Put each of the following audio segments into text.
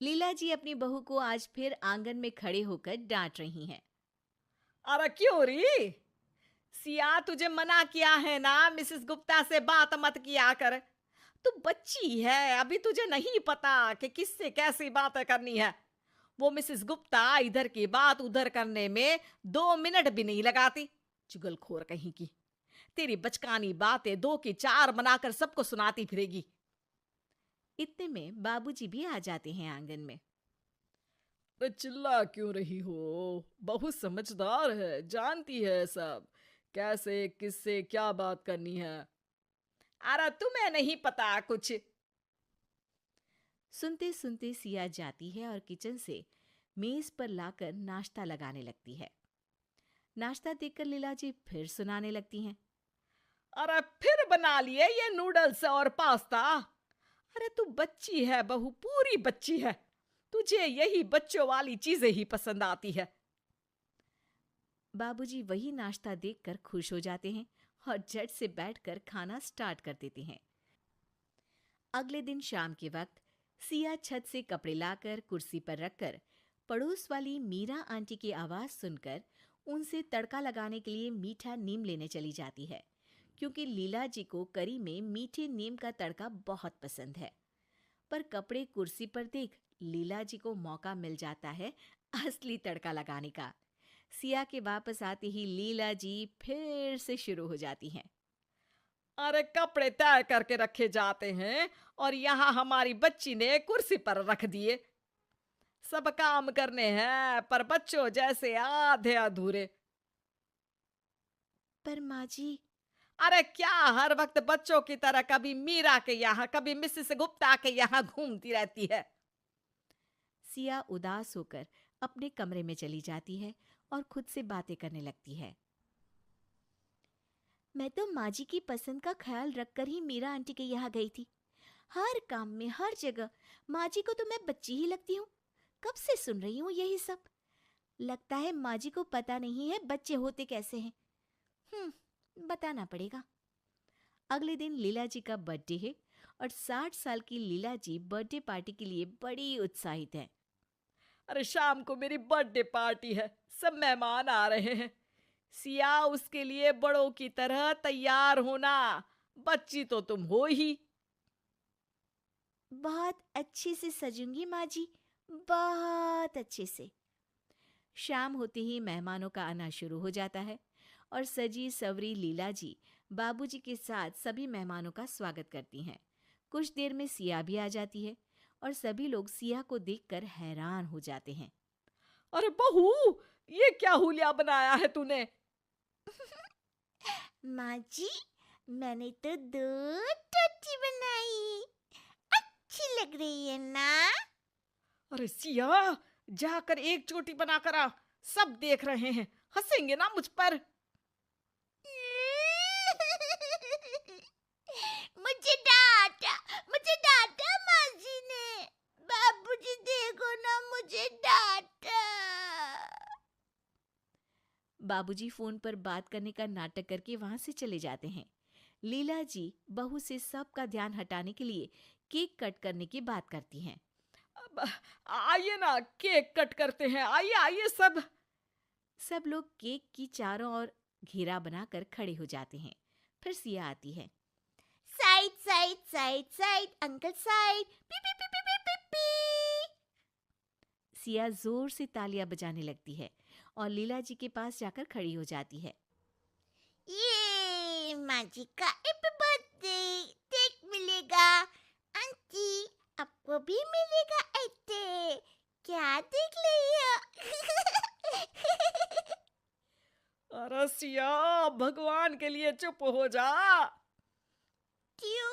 लीला जी अपनी बहू को आज फिर आंगन में खड़े होकर डांट रही हैं। अरे क्यों री? सिया तुझे मना किया है ना, मिसेस गुप्ता से बात मत किया कर। तू बच्ची है, अभी तुझे नहीं पता कि किससे कैसी बातें करनी है। वो मिसेस गुप्ता इधर की बात उधर करने में 2 मिनट भी नहीं लगाती। चुगलखोर कहीं की। तेरी बचकानी बातें दो की चार बनाकर सबको सुनाती फिरेगी। इतने में बाबूजी भी आ जाते हैं आंगन में। अरे चिल्ला क्यों रही हो? बहुत समझदार है, जानती है सब कैसे किससे क्या बात करनी है। अरे तुम्हें नहीं पता कुछ। सुनते सुनते सिया जाती है और किचन से मेज पर लाकर नाश्ता लगाने लगती है। नाश्ता देखकर लीला जी फिर सुनाने लगती हैं। अरे फिर बना लिए ये नूडल्स और पास्ता। अरे तू बच्ची है बहू, पूरी बच्ची है। तुझे यही बच्चों वाली चीजें ही पसंद आती है। बाबूजी वही नाश्ता देखकर खुश हो जाते हैं और झट से बैठकर खाना स्टार्ट कर देते हैं। अगले दिन शाम के वक्त सिया छत से कपड़े लाकर कुर्सी पर रखकर पड़ोस वाली मीरा आंटी की आवाज सुनकर उनसे तड़का लगाने के लिए मीठा नीम लेने चली जाती है, क्योंकि लीला जी को करी में मीठे नीम का तड़का बहुत पसंद है। पर कपड़े कुर्सी पर देख लीला जी को मौका मिल जाता है असली तड़का लगाने का। सिया के वापस आते ही लीला जी फिर से शुरू हो जाती हैं। अरे कपड़े तय करके रखे जाते हैं और यहाँ हमारी बच्ची ने कुर्सी पर रख दिए। सब काम करने हैं पर बच्चों जैसे आधे अधूरे। पर माँ जी। अरे क्या हर वक्त बच्चों की तरह कभी मीरा के यहाँ कभी मिसेस गुप्ता के यहाँ घूमती रहती है? सिया उदास होकर अपने कमरे में चली जाती है और खुद से बातें करने लगती है। मैं तो माँ जी की पसंद का ख्याल रखकर ही मीरा आंटी के यहाँ गई थी। हर काम में हर जगह माँ जी को तो मैं बच्ची ही लगती हूँ। कब से सुन रही हूँ यही सब। लगता है माँ जी को पता नहीं है बच्चे होते कैसे हैं। बताना पड़ेगा। अगले दिन लीला जी का बर्थडे है और 60 साल की लीला जी बर्थडे पार्टी के लिए बड़ी उत्साहित है। अरे शाम को मेरी बर्थडे पार्टी है, सब मेहमान आ रहे हैं। सिया उसके लिए बड़ों की तरह तैयार होना। बच्ची तो तुम हो ही। बहुत अच्छे से सजूंगी माँ जी, बहुत अच्छे से। शाम होते ही मेहमानों का आना शुरू हो जाता है और सजी सवरी लीला जी बाबूजी के साथ सभी मेहमानों का स्वागत करती हैं। कुछ देर में सिया भी आ जाती है और सभी लोग सिया को देखकर हैरान हो जाते हैं। अरे बहू, ये क्या हुलिया बनाया है तूने? माँ जी, मैंने तो दूध रोटी बनाई। अच्छी लग रही है ना? अरे सिया, जाकर एक चोटी बनाकर आ। सब देख रहे हैं, हंसेंगे ना मुझ पर। मुझे डांटा माँ जी ने। बाबूजी देखो ना, मुझे डांटा। बाबूजी फोन पर बात करने का नाटक करके वहां से चले जाते हैं। लीला जी बहू से सबका ध्यान हटाने के लिए केक कट करने की बात करती हैं। अब आइए ना, केक कट करते हैं, आइए आइए सब। सब लोग केक की चारों ओर घेरा बनाकर खड़े हो जाते हैं। फिर सिया आती है। Side side side side uncle side, P P P P P P P. Siya जोर से तालियां बजाने लगती है और लीला जी के पास जाकर खड़ी हो जाती है। ये माँ जी का हैप्पी बर्थडे केक मिलेगा। आंटी, आपको भी मिलेगा ऐसे। क्या देख रही हो? अरे सिया, भगवान के लिए चुप हो जा। क्यों?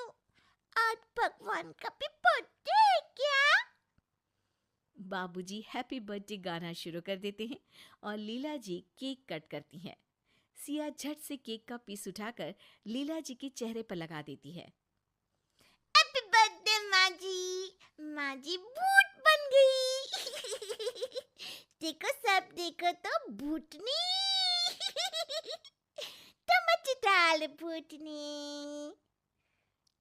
आज भगवान का भी बर्थडे है क्या? बाबूजी हैप्पी बर्थडे गाना शुरू कर देते हैं और लीला जी केक कट करती हैं। सिया झट से केक का पीस उठाकर लीला जी के चेहरे पर लगा देती है। हैप्पी बर्थडे माँ जी। माँ जी भूत बन गई। देखो सब देखो तो भूतनी। टमाटर डाल भूतनी।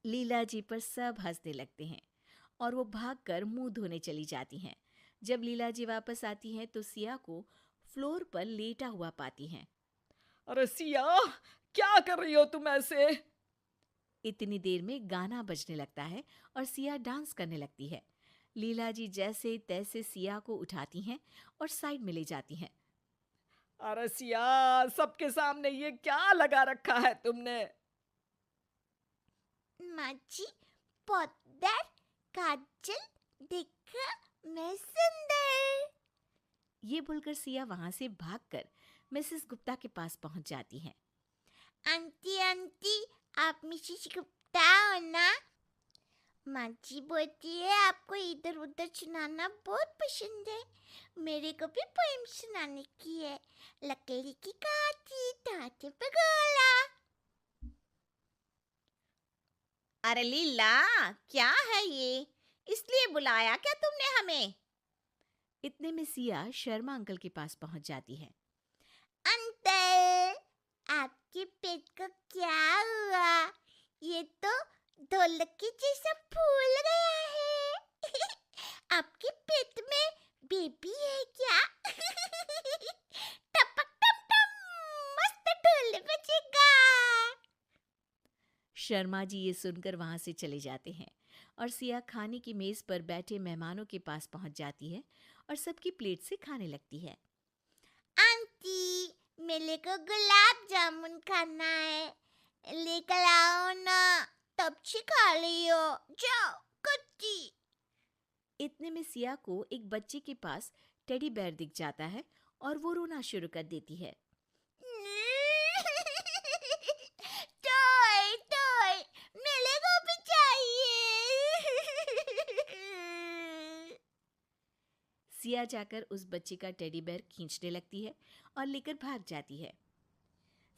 लीला जी पर सब हंसने लगते हैं और वो भागकर मुंह धोने चली जाती हैं। जब लीला जी वापस आती हैं तो सिया को फ्लोर पर लेटा हुआ पाती हैं। अरे सिया, क्या कर रही हो तुम ऐसे? इतनी देर में गाना बजने लगता है और सिया डांस करने लगती है। लीला जी जैसे तैसे सिया को उठाती हैं और साइड में ले जाती हैं। अरे सिया, सबके सामने ये क्या लगा रखा है तुमने? माँ जी, पाउडर, काजल, देखा मैं सुंदर। ये बोलकर सिया वहां से भागकर मिसेस गुप्ता के पास पहुंच जाती हैं। आंटी आंटी, आप मिसेस गुप्ता हो ना? माँ जी बोलती है आपको इधर उधर सुनाना बहुत पसंद है। मेरे को भी पोएम सुनाने की है। लकड़ी की काठी, टाटे पे गोला। अरे लीला, क्या है ये? इसलिए बुलाया क्या तुमने हमें? इतने में सिया शर्मा अंकल के पास पहुंच जाती है। अंकल, आपके पेट को क्या हुआ? ये तो ढोलक के जैसा फूल गया है। आपके पेट में बेबी है क्या? टपक टम टम, मस्त ढोल बजेगा। शर्मा जी ये सुनकर वहां से चले जाते हैं और सिया खाने की मेज पर बैठे मेहमानों के पास पहुंच जाती है और सबकी प्लेट से खाने लगती है। आंटी, मेरे को गुलाब जामुन खाना है, लेकर आओ ना। तब से खा लियो, जाओ कच्ची। इतने में सिया को एक बच्चे के पास टेडी बेयर दिख जाता है और वो रोना शुरू कर देती है। टॉय टॉय, मेरे को भी चाहिए। सिया जाकर उस बच्चे का टेडी बेयर खींचने लगती है और लेकर भाग जाती है।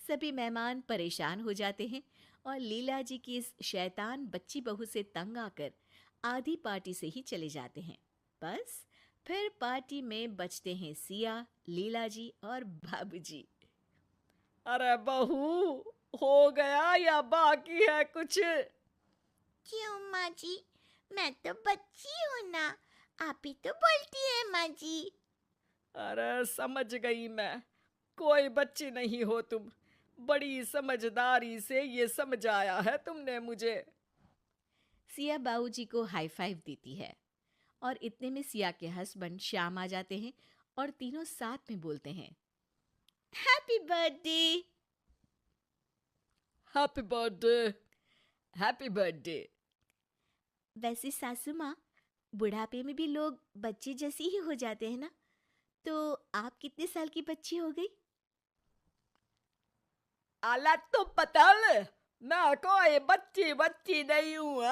सभी मेहमान परेशान हो जाते हैं और लीला जी की इस शैतान बच्ची बहू से तंग आकर आधी पार्टी से ही चले जाते हैं। बस फिर पार्टी में बचते हैं सिया, लीला जी और बाबूजी। अरे बहू, हो गया या बाकी है कुछ? क्यों माँ जी? मैं तो बच्ची हूँ ना, आप ही तो बोलती है माँ जी। अरे समझ गई मैं, कोई बच्ची नहीं हो तुम। बड़ी समझदारी से ये समझाया है तुमने मुझे। सिया बाबूजी को हाई फाइव देती है और इतने में सिया के हस्बैंड श्याम आ जाते हैं और तीनों साथ में बोलते हैं, happy birthday. Happy birthday, happy birthday. वैसे सासू माँ, बुढ़ापे में भी लोग बच्चे जैसी ही हो जाते हैं ना, तो आप कितने साल की बच्ची हो गई? आला तो पतल, मैं कोई बच्ची बच्ची नहीं हूँ।